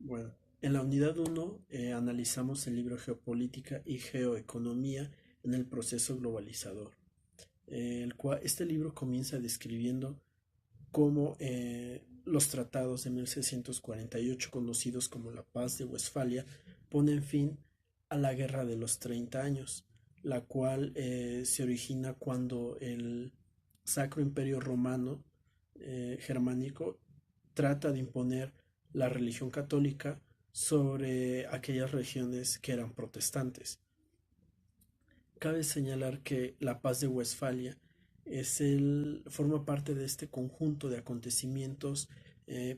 Bueno, en la unidad 1 analizamos el libro Geopolítica y Geoeconomía en el proceso globalizador, este libro comienza describiendo cómo los tratados de 1648, conocidos como la Paz de Westfalia, ponen fin a la Guerra de los 30 años, la cual se origina cuando el Sacro Imperio Romano germánico trata de imponer la religión católica sobre aquellas regiones que eran protestantes. Cabe señalar que la Paz de Westfalia forma parte de este conjunto de acontecimientos,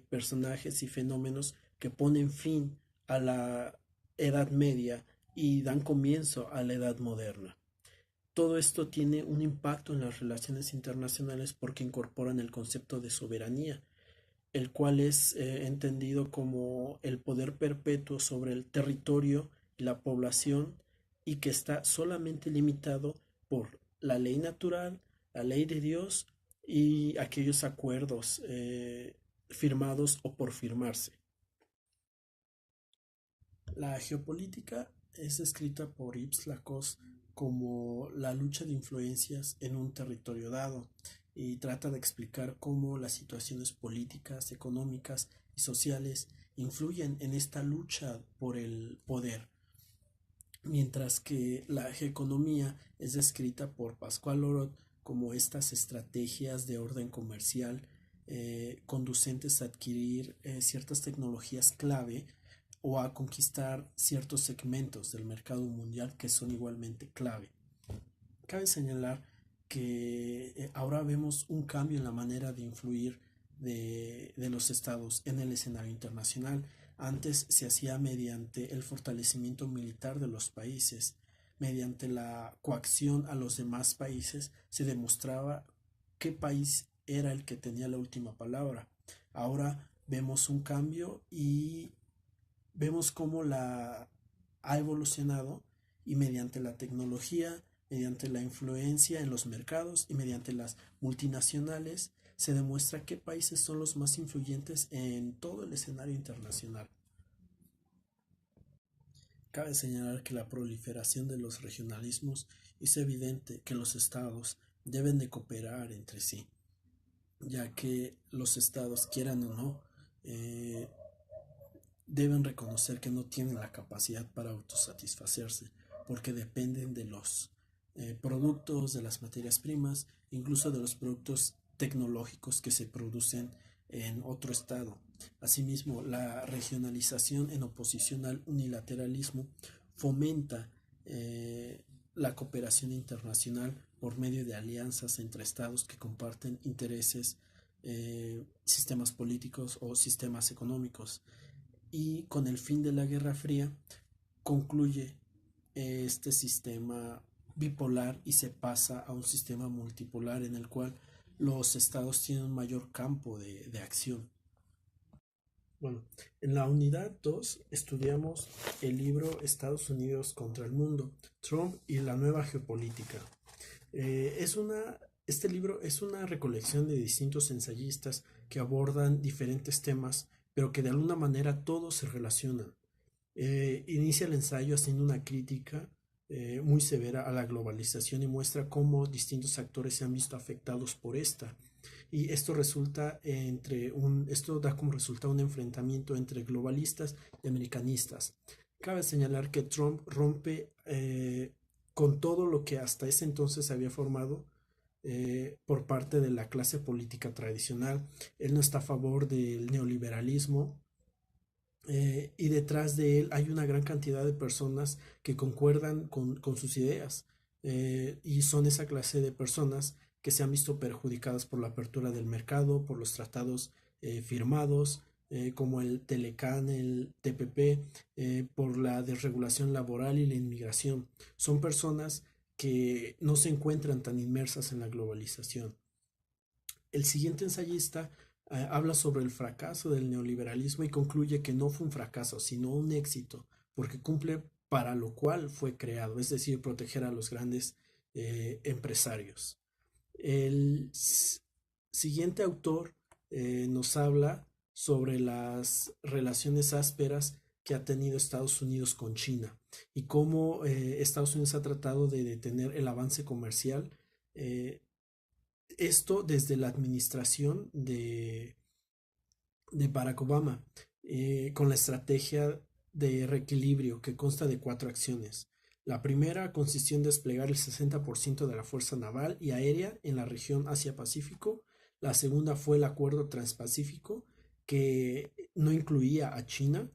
personajes y fenómenos que ponen fin a la Edad Media y dan comienzo a la Edad Moderna. Todo esto tiene un impacto en las relaciones internacionales porque incorporan el concepto de soberanía, el cual es entendido como el poder perpetuo sobre el territorio y la población y que está solamente limitado por la ley natural, la ley de Dios y aquellos acuerdos firmados o por firmarse. La geopolítica es descrita por Yves Lacoste como la lucha de influencias en un territorio dado y trata de explicar cómo las situaciones políticas, económicas y sociales influyen en esta lucha por el poder, mientras que la geoeconomía es descrita por Pascual Lorot como estas estrategias de orden comercial conducentes a adquirir ciertas tecnologías clave o a conquistar ciertos segmentos del mercado mundial que son igualmente clave. Cabe señalar que ahora vemos un cambio en la manera de influir de los estados en el escenario internacional. Antes se hacía mediante el fortalecimiento militar de los países, mediante la coacción a los demás países se demostraba qué país era el que tenía la última palabra. Ahora vemos un cambio y vemos cómo la ha evolucionado y mediante la tecnología, mediante la influencia en los mercados y mediante las multinacionales se demuestra qué países son los más influyentes en todo el escenario internacional. Cabe señalar que la proliferación de los regionalismos hizo evidente que los estados deben de cooperar entre sí, ya que los estados, quieran o no, deben reconocer que no tienen la capacidad para autosatisfacerse, porque dependen de los productos, de las materias primas, incluso de los productos tecnológicos que se producen en otro estado. Asimismo, la regionalización en oposición al unilateralismo fomenta la cooperación internacional por medio de alianzas entre estados que comparten intereses, sistemas políticos o sistemas económicos, y con el fin de la Guerra Fría concluye este sistema bipolar y se pasa a un sistema multipolar en el cual los estados tienen un mayor campo de acción. Bueno, en la unidad 2 estudiamos el libro Estados Unidos contra el mundo, Trump y la nueva geopolítica. Este libro es una recolección de distintos ensayistas que abordan diferentes temas, pero que de alguna manera todos se relacionan. Inicia el ensayo haciendo una crítica muy severa a la globalización y muestra cómo distintos actores se han visto afectados por esta. Y esto da como resultado un enfrentamiento entre globalistas y americanistas. Cabe señalar que Trump rompe con todo lo que hasta ese entonces se había formado por parte de la clase política tradicional. Él no está a favor del neoliberalismo, y detrás de él hay una gran cantidad de personas que concuerdan con sus ideas, y son esa clase de personas que se han visto perjudicadas por la apertura del mercado, por los tratados firmados, como el Telecán, el TPP, por la desregulación laboral y la inmigración. Son personas que no se encuentran tan inmersas en la globalización. El siguiente ensayista habla sobre el fracaso del neoliberalismo y concluye que no fue un fracaso, sino un éxito, porque cumple para lo cual fue creado, es decir, proteger a los grandes empresarios. El siguiente autor nos habla sobre las relaciones ásperas que ha tenido Estados Unidos con China y cómo Estados Unidos ha tratado de detener el avance comercial. eh, Esto desde la administración de Barack Obama, con la estrategia de reequilibrio que consta de cuatro acciones. La primera consistió en desplegar el 60% de la fuerza naval y aérea en la región Asia-Pacífico. La segunda fue el Acuerdo Transpacífico, que no incluía a China.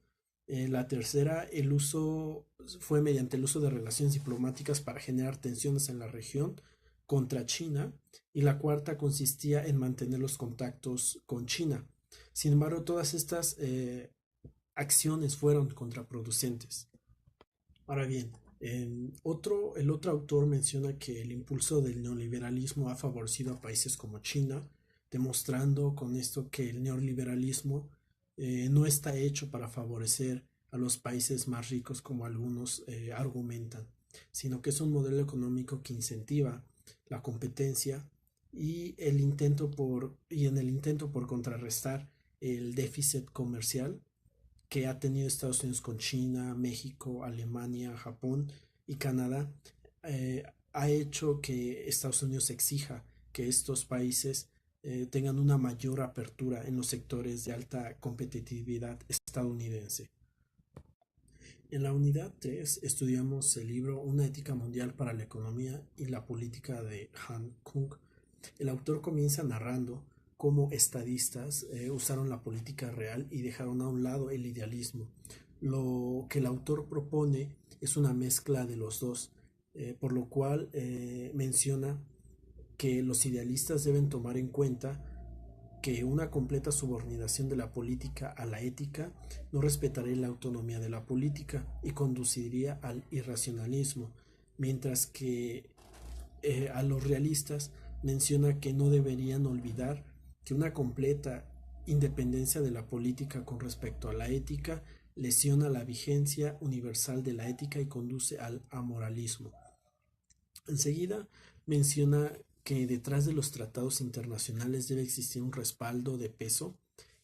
La tercera, el uso fue mediante el uso de relaciones diplomáticas para generar tensiones en la región contra China. Y la cuarta consistía en mantener los contactos con China. Sin embargo, todas estas acciones fueron contraproducentes. Ahora bien, el otro autor menciona que el impulso del neoliberalismo ha favorecido a países como China, demostrando con esto que el neoliberalismo no está hecho para favorecer a los países más ricos como algunos argumentan, sino que es un modelo económico que incentiva la competencia y en el intento por contrarrestar el déficit comercial que ha tenido Estados Unidos con China, México, Alemania, Japón y Canadá, ha hecho que Estados Unidos exija que estos países tengan una mayor apertura en los sectores de alta competitividad estadounidense. En la unidad 3 estudiamos el libro Una ética mundial para la economía y la política de Han Kung. El autor comienza narrando cómo estadistas usaron la política real y dejaron a un lado el idealismo. Lo que el autor propone es una mezcla de los dos, por lo cual menciona que los idealistas deben tomar en cuenta que una completa subordinación de la política a la ética no respetaría la autonomía de la política y conduciría al irracionalismo, mientras que a los realistas menciona que no deberían olvidar que una completa independencia de la política con respecto a la ética lesiona la vigencia universal de la ética y conduce al amoralismo. Enseguida menciona que detrás de los tratados internacionales debe existir un respaldo de peso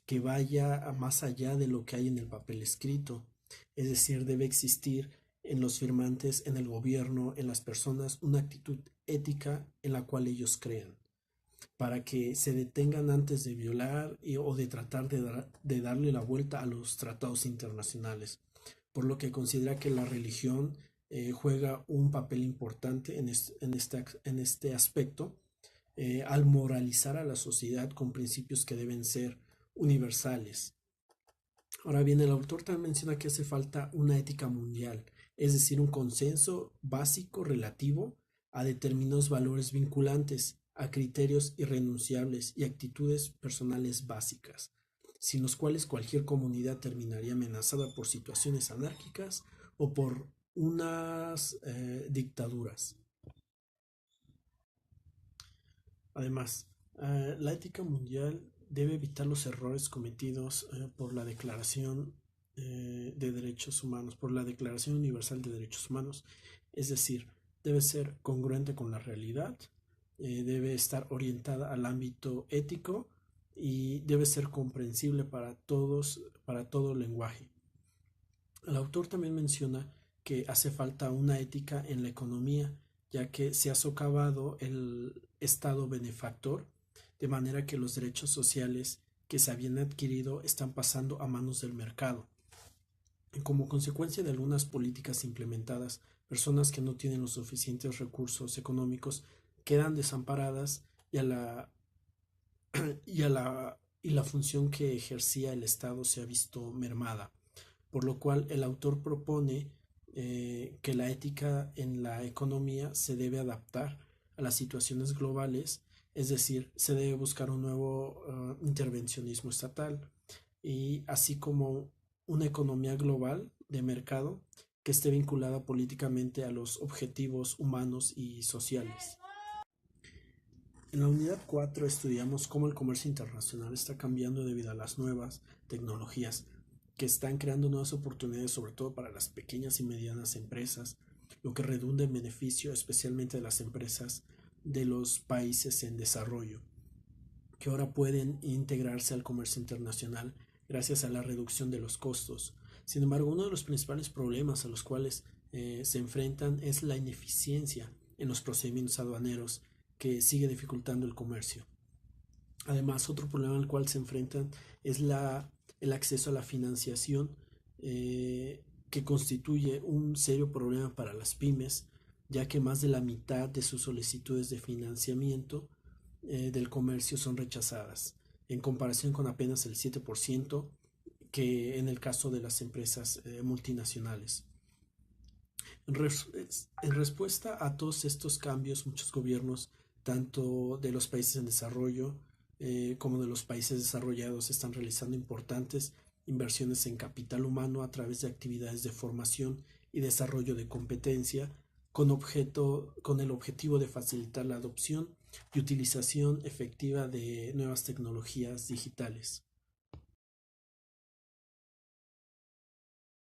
que vaya más allá de lo que hay en el papel escrito, es decir, debe existir en los firmantes, en el gobierno, en las personas, una actitud ética en la cual ellos crean, para que se detengan antes de violar o de tratar de darle la vuelta a los tratados internacionales, por lo que considera que la religión juega un papel importante en este aspecto, al moralizar a la sociedad con principios que deben ser universales. Ahora bien, el autor también menciona que hace falta una ética mundial, es decir, un consenso básico relativo a determinados valores vinculantes, a criterios irrenunciables y actitudes personales básicas, sin los cuales cualquier comunidad terminaría amenazada por situaciones anárquicas o por unas dictaduras. Además, la ética mundial debe evitar los errores cometidos por la Declaración de Derechos Humanos, por la Declaración Universal de Derechos Humanos. Es decir, debe ser congruente con la realidad, debe estar orientada al ámbito ético y debe ser comprensible para todos, para todo lenguaje. El autor también menciona que hace falta una ética en la economía, ya que se ha socavado el Estado benefactor, de manera que los derechos sociales que se habían adquirido están pasando a manos del mercado. Y como consecuencia de algunas políticas implementadas, personas que no tienen los suficientes recursos económicos quedan desamparadas y la función que ejercía el Estado se ha visto mermada, por lo cual el autor propone que la ética en la economía se debe adaptar a las situaciones globales, es decir, se debe buscar un nuevo intervencionismo estatal y así como una economía global de mercado que esté vinculada políticamente a los objetivos humanos y sociales. En la unidad 4 estudiamos cómo el comercio internacional está cambiando debido a las nuevas tecnologías que están creando nuevas oportunidades, sobre todo para las pequeñas y medianas empresas, lo que redunda en beneficio especialmente de las empresas de los países en desarrollo, que ahora pueden integrarse al comercio internacional gracias a la reducción de los costos. Sin embargo, uno de los principales problemas a los cuales se enfrentan es la ineficiencia en los procedimientos aduaneros que sigue dificultando el comercio. Además, otro problema al cual se enfrentan es el acceso a la financiación, que constituye un serio problema para las pymes, ya que más de la mitad de sus solicitudes de financiamiento del comercio son rechazadas, en comparación con apenas el 7% que en el caso de las empresas multinacionales. En respuesta a todos estos cambios, muchos gobiernos, tanto de los países en desarrollo como de los países desarrollados, están realizando importantes inversiones en capital humano a través de actividades de formación y desarrollo de competencia con el objetivo de facilitar la adopción y utilización efectiva de nuevas tecnologías digitales.